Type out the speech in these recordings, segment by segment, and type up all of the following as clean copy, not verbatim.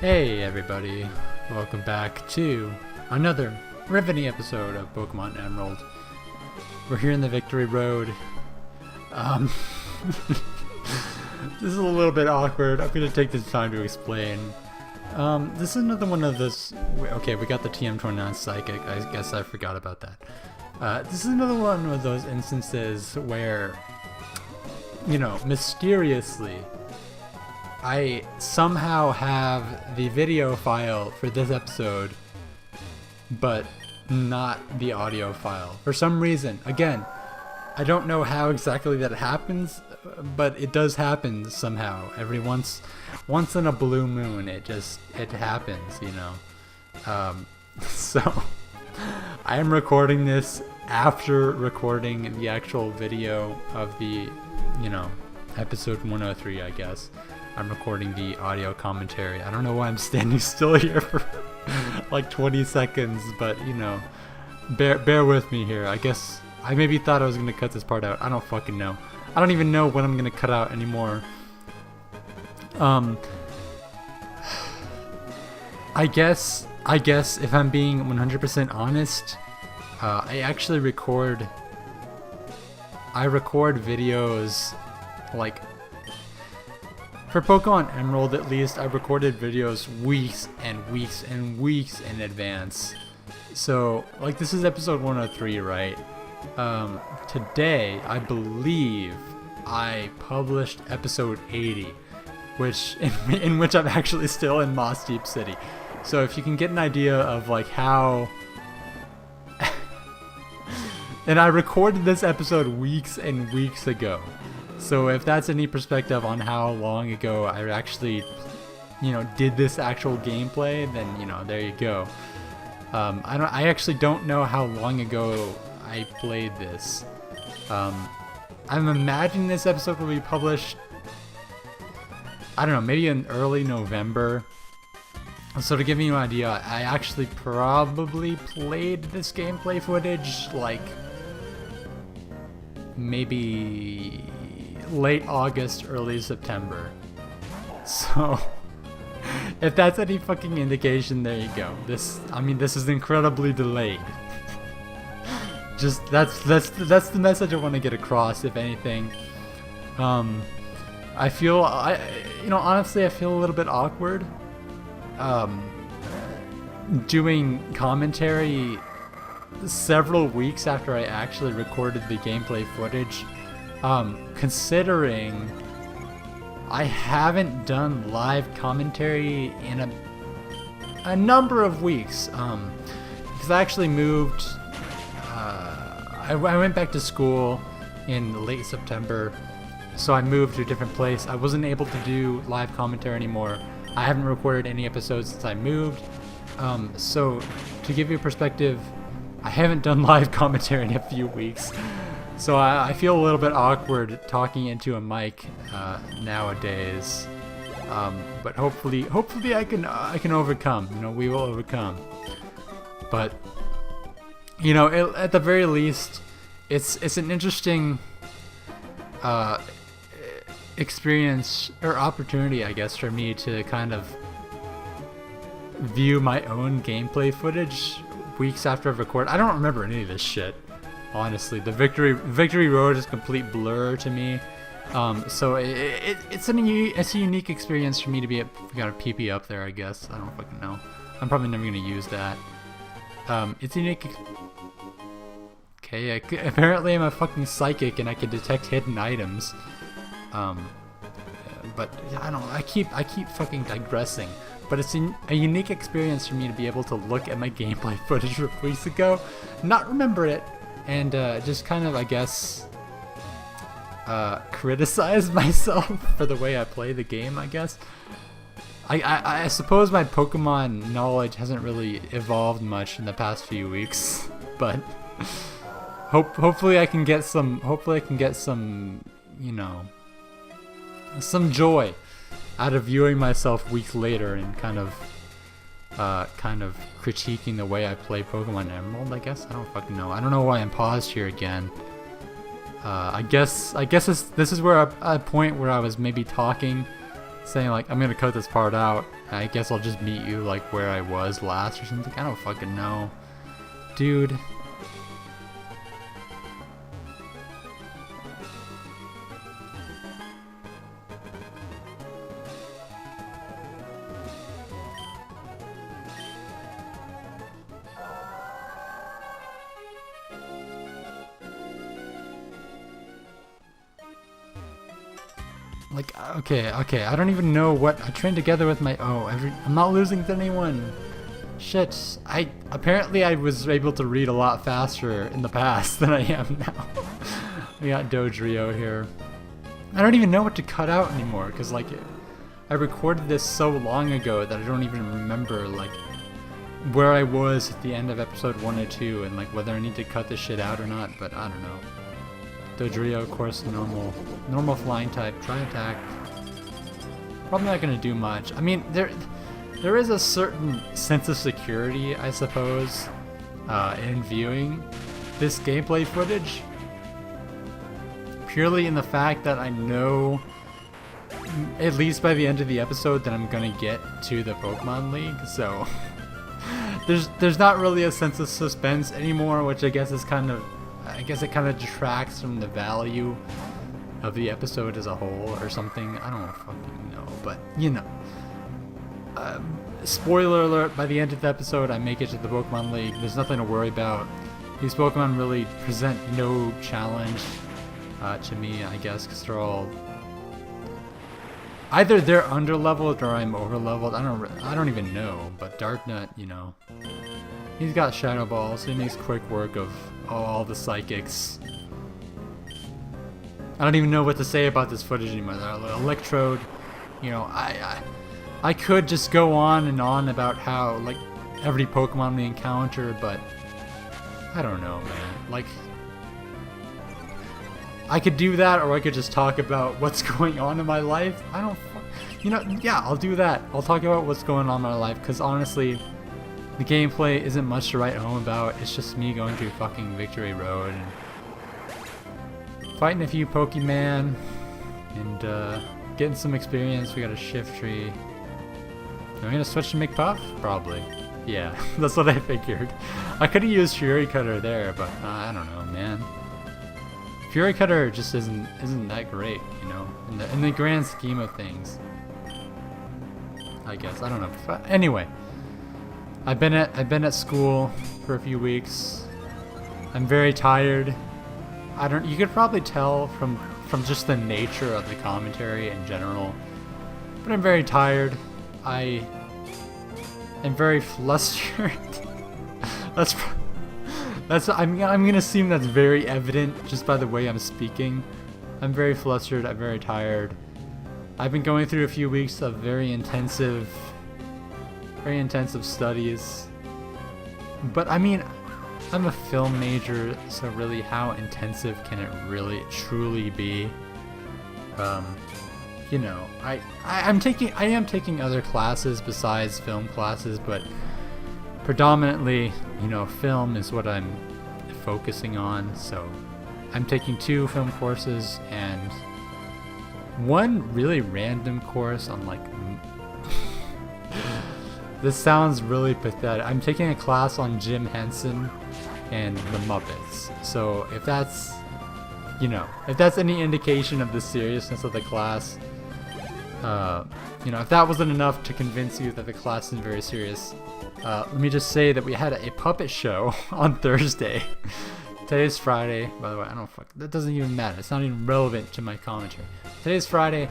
Hey everybody, welcome back to another riveting episode of Pokemon Emerald. We're here in the Victory Road. This is a little bit awkward. I'm gonna take this time to explain. This is another one of this. Okay, we got the TM29 Psychic. I guess I forgot about that. This is another one of those instances where, you know, mysteriously, I somehow have the video file for this episode, but not the audio file. For some reason, again, I don't know how exactly that happens, but it does happen somehow. Every once in a blue moon, it happens, you know. So I am recording this after recording the actual video of the, you know, episode 103, I guess. I'm recording the audio commentary. I don't know why I'm standing still here for like 20 seconds, but you know, bear with me here. I guess I maybe thought I was gonna cut this part out. I don't fucking know. I don't even know what I'm gonna cut out anymore. I guess if I'm being 100% honest, I actually record videos like. For Pokemon Emerald, at least, I recorded videos weeks and weeks and weeks in advance. So, like, this is episode 103, right? Today, I believe I published episode 80, in which I'm actually still in Moss Deep City. So, if you can get an idea of like how, and I recorded this episode weeks and weeks ago. So if that's any perspective on how long ago I actually, you know, did this actual gameplay, then, you know, there you go. I actually don't know how long ago I played this. I'm imagining this episode will be published, I don't know, maybe in early November. So to give you an idea, I actually probably played this gameplay footage like maybe late August, early September. So if that's any fucking indication, there you go. This is incredibly delayed. Just that's the message I want to get across, if anything. I feel honestly I feel a little bit awkward doing commentary several weeks after I actually recorded the gameplay footage. Considering I haven't done live commentary in a number of weeks, because I actually moved, I went back to school in late September, so I moved to a different place. I wasn't able to do live commentary anymore. I haven't recorded any episodes since I moved, so to give you a perspective, I haven't done live commentary in a few weeks. So I feel a little bit awkward talking into a mic nowadays, but hopefully I can overcome. You know, we will overcome. But you know, at the very least, it's an interesting experience or opportunity, I guess, for me to kind of view my own gameplay footage weeks after I've recorded. I don't remember any of this shit. Honestly, the Victory Road is a complete blur to me. So it's a unique experience for me to be got a PP up there, I guess. I don't fucking know. I'm probably never gonna use that. It's a unique. Okay, apparently I'm a fucking psychic and I can detect hidden items. But I don't. I keep fucking digressing. But it's a unique experience for me to be able to look at my gameplay footage from weeks ago, not remember it, and just kind of, I guess, criticize myself for the way I play the game, I guess. I suppose my Pokemon knowledge hasn't really evolved much in the past few weeks, but hopefully I can get some, you know, some joy out of viewing myself weeks later and kind of critiquing the way I play Pokemon Emerald, I guess. I don't fucking know. I don't know why I'm paused here again. I guess this is where a point where I was maybe talking saying like, I'm gonna cut this part out. I guess I'll just meet you like where I was last or something. I don't fucking know. Dude. Like, okay, I don't even know what I trained together with my. I'm not losing to anyone. Shit, apparently I was able to read a lot faster in the past than I am now. We got Dojrio here. I don't even know what to cut out anymore, because like, I recorded this so long ago that I don't even remember like where I was at the end of episode 1 or 2, and like whether I need to cut this shit out or not. But I don't know. Dodrio, of course, normal flying type, try attack. Probably not gonna do much. I mean, there is a certain sense of security, I suppose, in viewing this gameplay footage. Purely in the fact that I know, at least by the end of the episode, that I'm gonna get to the Pokemon League, so there's not really a sense of suspense anymore, which I guess is kind of. I guess it kind of detracts from the value of the episode as a whole or something. I don't fucking know, but you know. Spoiler alert, by the end of the episode I make it to the Pokemon League. There's nothing to worry about. These Pokemon really present no challenge to me, I guess, because they're all... Either they're under-leveled or I'm over-leveled. I don't even know, but Darknut, you know... He's got Shadow Ball, so he makes quick work of all the Psychics. I don't even know what to say about this footage anymore. Electrode, you know, I could just go on and on about how, like, every Pokemon we encounter, but I don't know, man. Like, I could do that, or I could just talk about what's going on in my life. I don't, you know, yeah, I'll do that. I'll talk about what's going on in my life, because honestly, the gameplay isn't much to write home about. It's just me going through fucking Victory Road and fighting a few Pokemon and getting some experience. We got a Shift Tree. Am I gonna switch to McPuff? Probably. Yeah, that's what I figured. I could have used Fury Cutter there, but I don't know, man. Fury Cutter just isn't that great, you know, in the grand scheme of things. I guess, I don't know. But anyway. I've been at school for a few weeks. I'm very tired. You could probably tell from just the nature of the commentary in general. But I'm very tired. I am very flustered. I'm gonna assume that's very evident just by the way I'm speaking. I'm very flustered, I'm very tired. I've been going through a few weeks of very intensive studies, but I mean, I'm a film major, so really how intensive can it really truly be? You know, I am taking other classes besides film classes, but predominantly, you know, film is what I'm focusing on, so I'm taking 2 film courses and one really random course on like this sounds really pathetic. I'm taking a class on Jim Henson and the Muppets. So if that's, you know, if that's any indication of the seriousness of the class, you know, if that wasn't enough to convince you that the class is very serious, let me just say that we had a puppet show on Thursday. Today's Friday, by the way. That doesn't even matter. It's not even relevant to my commentary. Today's Friday.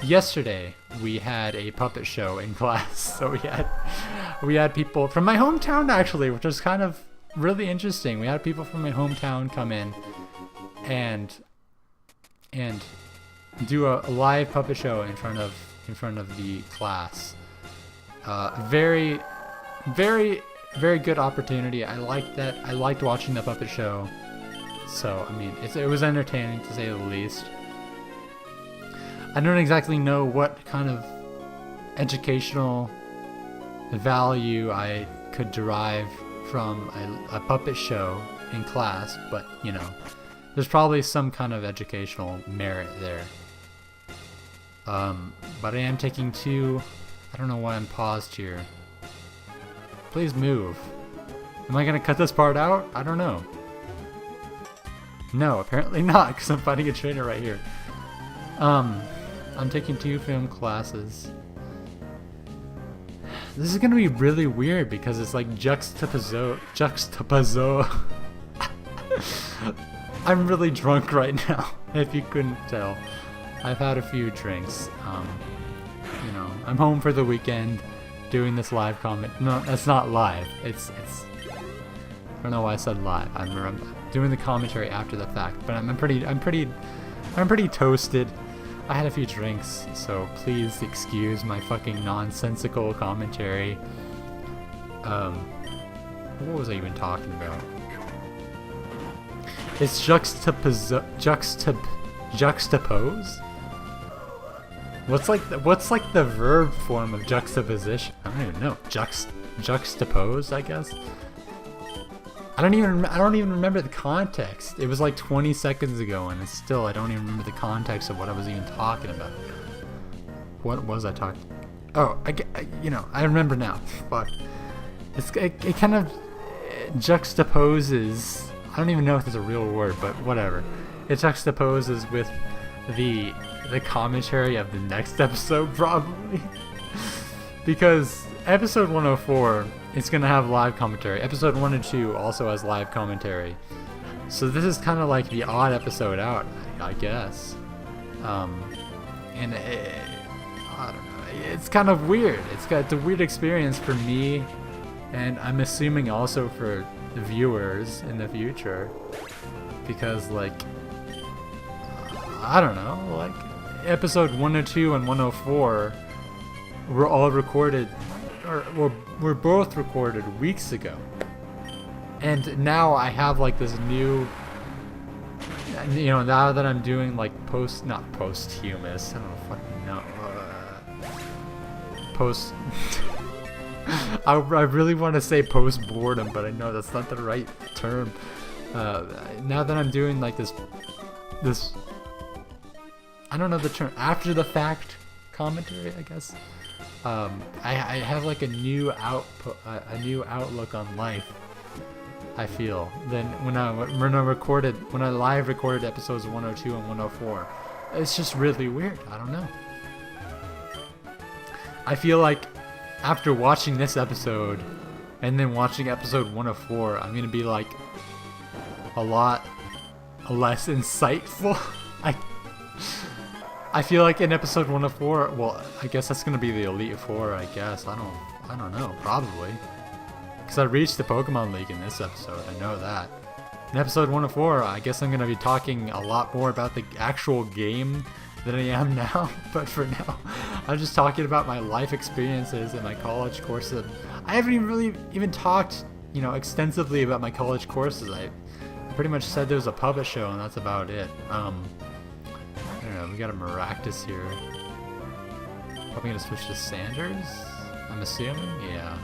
Yesterday we had a puppet show in class, so we had people from my hometown actually, which was kind of really interesting. We had people from my hometown come in and do a live puppet show in front of the class. Very good opportunity. I liked that. I liked watching the puppet show. So I mean, it was entertaining to say the least. I don't exactly know what kind of educational value I could derive from a puppet show in class, but you know, there's probably some kind of educational merit there. but I am taking 2. I don't know why I'm paused here. Please move. Am I gonna cut this part out? I don't know. No, apparently not, because I'm fighting a trainer right here. I'm taking 2 film classes. This is gonna be really weird because it's like juxtaposo. I'm really drunk right now, if you couldn't tell. I've had a few drinks. You know, I'm home for the weekend doing this live comment. No, that's not live. It's I don't know why I said live. I'm doing the commentary after the fact, but I'm pretty toasted. I had a few drinks, so please excuse my fucking nonsensical commentary. What was I even talking about? It's juxtapose? What's like the verb form of juxtaposition? I don't even know. Juxtapose, I guess. I don't even remember the context. It was like 20 seconds ago, and I don't even remember the context of what I was even talking about. What was I talking? Oh, I remember now. Fuck. It kind of juxtaposes. I don't even know if it's a real word, but whatever. It juxtaposes with the commentary of the next episode, probably. Because episode 104 is going to have live commentary. Episode 1 and 2 also has live commentary. So this is kind of like the odd episode out, I guess. And I don't know. It's kind of weird. It's a weird experience for me, and I'm assuming also for the viewers in the future. Because, like, I don't know, like, episode 102 and 104 were all recorded, or were both recorded weeks ago. And now I have, like, this new, you know, now that I'm doing, like, not posthumous, I don't fucking know, I really want to say post-boredom, but I know that's not the right term. Now that I'm doing, like, this, I don't know the term, after the fact commentary, I guess. I have like a new outlook on life, I feel, than when I live recorded episodes 102 and 104. It's just really weird. I don't know. I feel like after watching this episode and then watching episode 104, I'm gonna be like a lot less insightful. I feel like in episode 104, well, I guess that's gonna be the Elite Four, I guess. I don't know, probably. Because I reached the Pokemon League in this episode, I know that. In episode 104, I guess I'm gonna be talking a lot more about the actual game than I am now. But for now, I'm just talking about my life experiences and my college courses. I haven't even talked, you know, extensively about my college courses. I pretty much said there was a puppet show, and that's about it. I don't know, we got a Maractus here. Probably gonna switch to Sanders, I'm assuming? Yeah.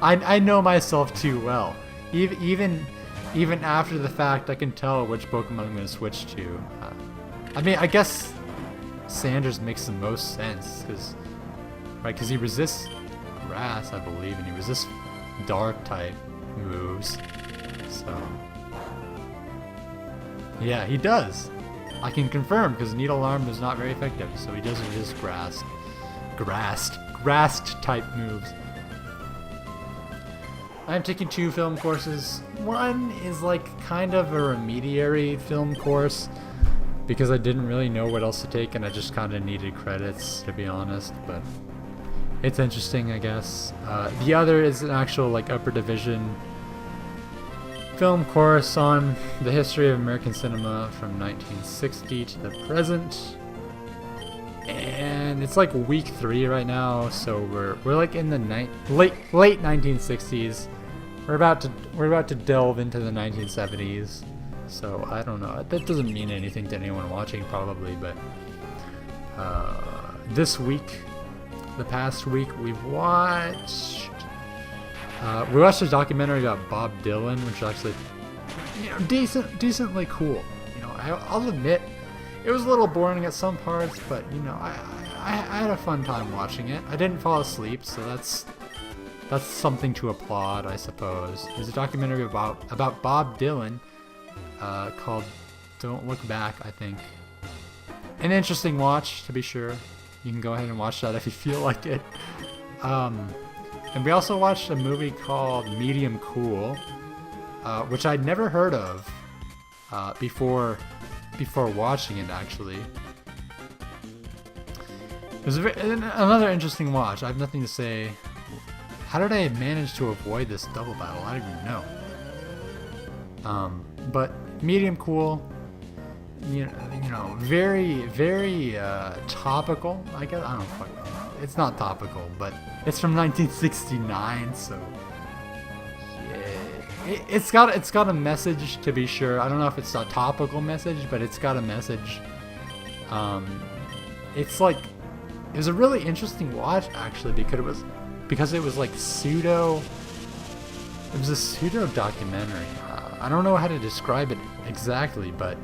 I know myself too well. Even after the fact, I can tell which Pokemon I'm gonna switch to. I mean, I guess Sanders makes the most sense, because he resists grass, I believe, and he resists dark type moves. So, yeah, he does. I can confirm, because Needle Arm is not very effective, so he doesn't resist grassed type moves. I'm taking 2 film courses. One is like kind of a remediary film course, because I didn't really know what else to take, and I just kind of needed credits, to be honest, but it's interesting, I guess. The other is an actual, like, upper division film course on the history of American cinema from 1960 to the present, and it's like week 3 right now, so we're like in the late 1960s. We're about to delve into the 1970s, so I don't know. That doesn't mean anything to anyone watching, probably, but this week, the past week, we watched a documentary about Bob Dylan, which is actually, you know, decently cool. You know, I'll admit it was a little boring at some parts, but you know, I had a fun time watching it. I didn't fall asleep, so that's something to applaud, I suppose. There's a documentary about Bob Dylan called "Don't Look Back," I think. An interesting watch, to be sure. You can go ahead and watch that if you feel like it. And we also watched a movie called Medium Cool, which I'd never heard of before watching it, actually. It was another interesting watch. I have nothing to say. How did I manage to avoid this double battle? I don't even know. But Medium Cool, you know, very, very topical. I guess I don't fucking know. It's not topical, but it's from 1969, so yeah, it's got a message, to be sure. I don't know if it's a topical message, but it's got a message. It's like, it was a really interesting watch, actually, because it was like pseudo. It was a pseudo documentary. I don't know how to describe it exactly, but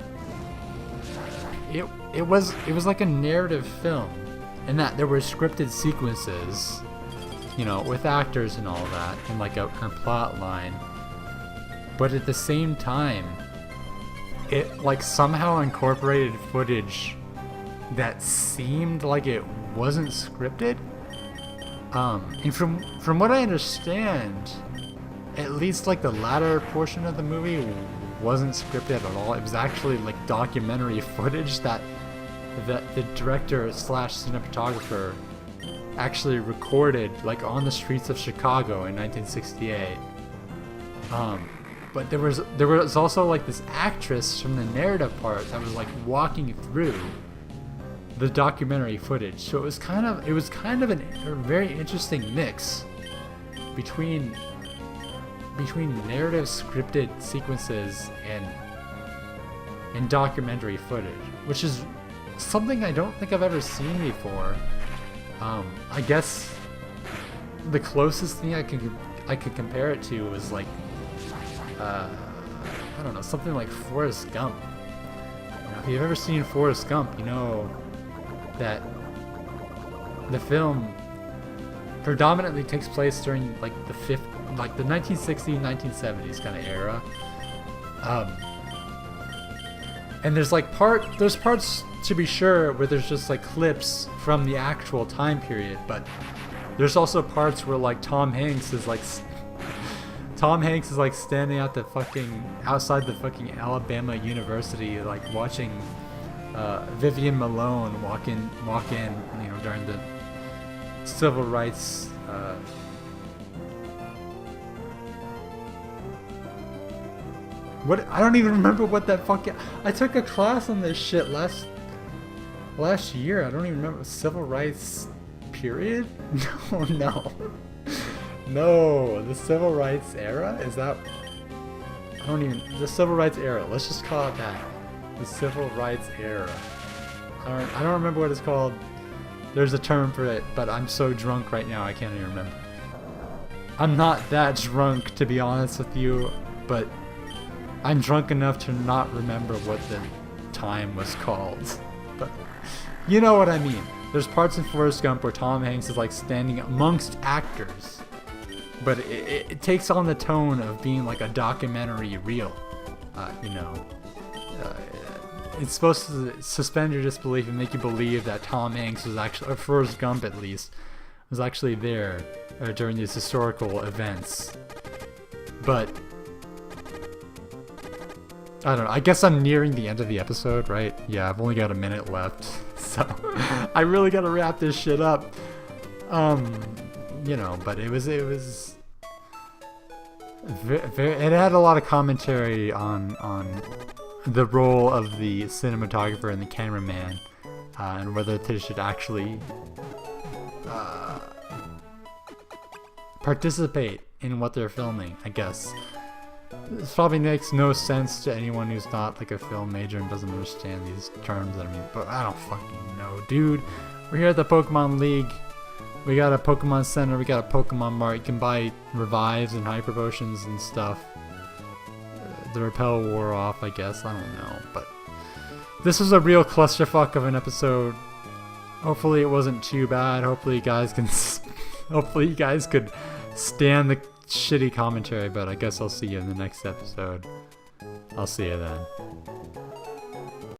it was like a narrative film, in that there were scripted sequences, you know, with actors and all that, and like a plot line. But at the same time, it like somehow incorporated footage that seemed like it wasn't scripted. And from what I understand, at least like the latter portion of the movie wasn't scripted at all. It was actually like documentary footage that the director / cinematographer actually recorded like on the streets of Chicago in 1968. But there was also like this actress from the narrative part that was like walking through the documentary footage. So it was kind of a very interesting mix between narrative scripted sequences and documentary footage, which is something I don't think I've ever seen before. I guess the closest thing I could compare it to was like I don't know, something like Forrest Gump. You know, if you've ever seen Forrest Gump, you know that the film predominantly takes place during like the 1960s, 1970s kind of era. And there's parts, to be sure, where there's just like clips from the actual time period, but there's also parts where like Tom Hanks is like standing outside the fucking Alabama University, like watching Vivian Malone walk in, you know, during the civil rights what, I don't even remember what that fucking, I took a class on this shit last year. I don't even remember. Civil rights period? No, the civil rights era? Is that, the civil rights era, let's just call it that. The civil rights era. I don't remember what it's called. There's a term for it, but I'm so drunk right now I can't even remember. I'm not that drunk, to be honest with you, but I'm drunk enough to not remember what the time was called. But you know what I mean. There's parts in Forrest Gump where Tom Hanks is like standing amongst actors, but it takes on the tone of being like a documentary reel. You know, it's supposed to suspend your disbelief and make you believe that Tom Hanks was actually, or Forrest Gump at least, was actually there during these historical events. But I don't know. I guess I'm nearing the end of the episode, right? Yeah, I've only got a minute left, so I really gotta wrap this shit up. You know, but it was very, it had a lot of commentary on the role of the cinematographer and the cameraman, and whether they should actually participate in what they're filming, I guess. This probably makes no sense to anyone who's not like a film major and doesn't understand these terms. I mean, but I don't fucking know, dude. We're here at the Pokemon League. We got a Pokemon Center. We got a Pokemon Mart. You can buy revives and hyper potions and stuff. The repel wore off, I guess. I don't know, but this was a real clusterfuck of an episode. Hopefully it wasn't too bad. Hopefully you guys can, hopefully you guys could stand the shitty commentary, but I guess I'll see you in the next episode. I'll see you then.